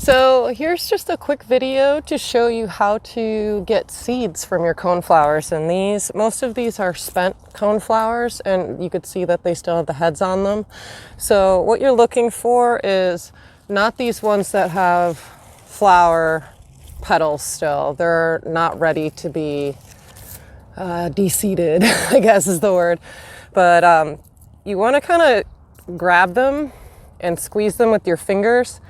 So here's just a quick video to show you how to get seeds from your coneflowers. And most of these are spent coneflowers, and you could see that they still have the heads on them. So what you're looking for is not these ones that have flower petals still. They're not ready to be de-seeded, I guess is the word. But you want to kind of grab them and squeeze them with your fingers.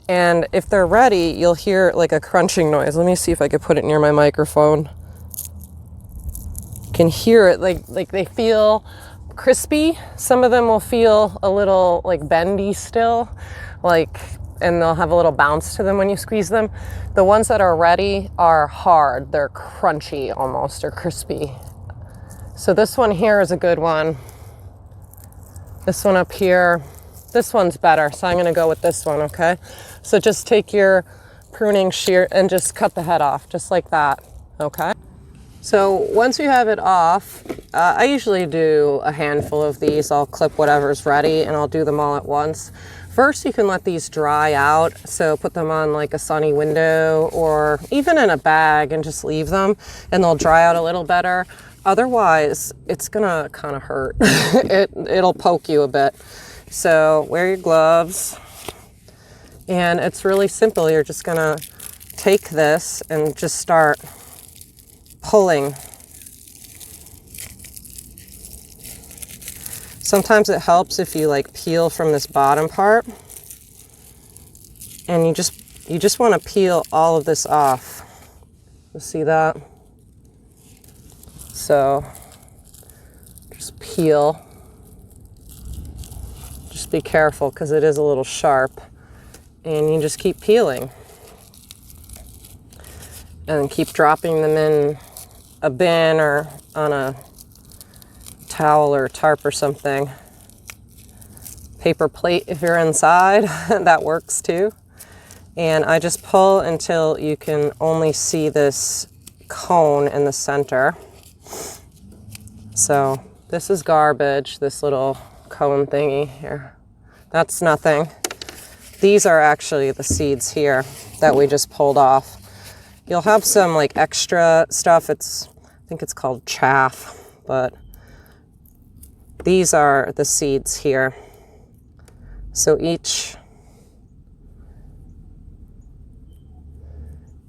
And if they're ready, you'll hear like a crunching noise. Let me see if I could put it near my microphone. You can hear it, like they feel crispy. Some of them will feel a little like bendy still, and they'll have a little bounce to them when you squeeze them. The ones that are ready are hard. They're crunchy almost, or crispy. So this one here is a good one. This one up here, this one's better. So I'm gonna go with this one, okay? So just take your pruning shear and just cut the head off, just like that, okay? So once you have it off, I usually do a handful of these. I'll clip whatever's ready and I'll do them all at once. First, you can let these dry out. So put them on like a sunny window or even in a bag and just leave them and they'll dry out a little better. Otherwise, it's gonna kind of hurt. It'll poke you a bit. So wear your gloves. And it's really simple. You're just gonna take this and just start pulling. Sometimes it helps if you like peel from this bottom part. And you just want to peel all of this off. You see that? So just peel. Just be careful because it is a little sharp. And you just keep peeling. And keep dropping them in a bin or on a towel or a tarp or something. Paper plate if you're inside, that works too. And I just pull until you can only see this cone in the center. So this is garbage, this little cone thingy here. That's nothing. These are actually the seeds here that we just pulled off. You'll have some like extra stuff. I think it's called chaff, but these are the seeds here. So each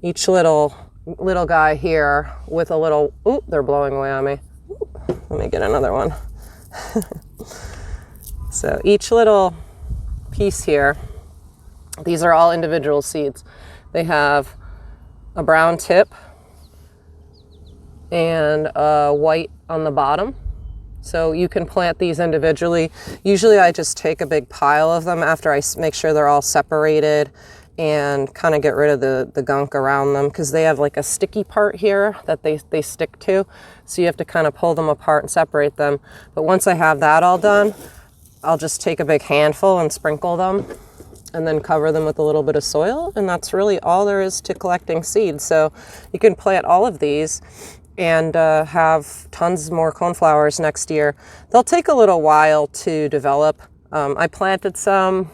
little guy here with a little, ooh, they're blowing away on me. Let me get another one. So each little piece here, these are all individual seeds. They have a brown tip and a white on the bottom. So you can plant these individually. Usually I just take a big pile of them after I make sure they're all separated and kind of get rid of the gunk around them because they have like a sticky part here that they stick to. So you have to kind of pull them apart and separate them. But once I have that all done, I'll just take a big handful and sprinkle them and then cover them with a little bit of soil. And that's really all there is to collecting seeds. So you can plant all of these and have tons more coneflowers next year. They'll take a little while to develop. I planted some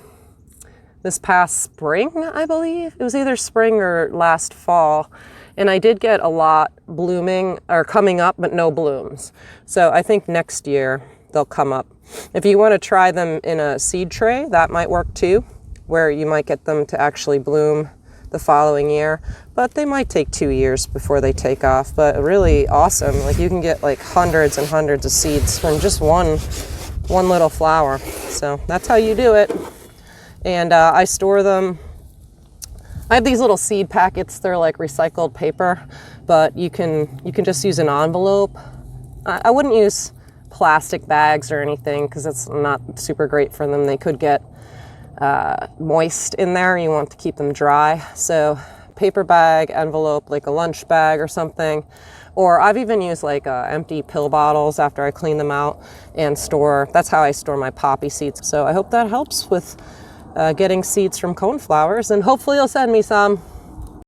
this past spring, I believe. It was either spring or last fall. And I did get a lot blooming or coming up, but no blooms. So I think next year they'll come up. If you want to try them in a seed tray, that might work too, where you might get them to actually bloom the following year, but they might take 2 years before they take off. But really awesome. Like you can get like hundreds and hundreds of seeds from just one little flower. So that's how you do it. And I store them. I have these little seed packets. They're like recycled paper, but you can just use an envelope. I wouldn't use plastic bags or anything because it's not super great for them. They could get moist in there. You want to keep them dry. So paper bag, envelope, like a lunch bag or something. Or I've even used like empty pill bottles after I clean them out and store. That's how I store my poppy seeds. So I hope that helps with getting seeds from coneflowers, and hopefully you'll send me some.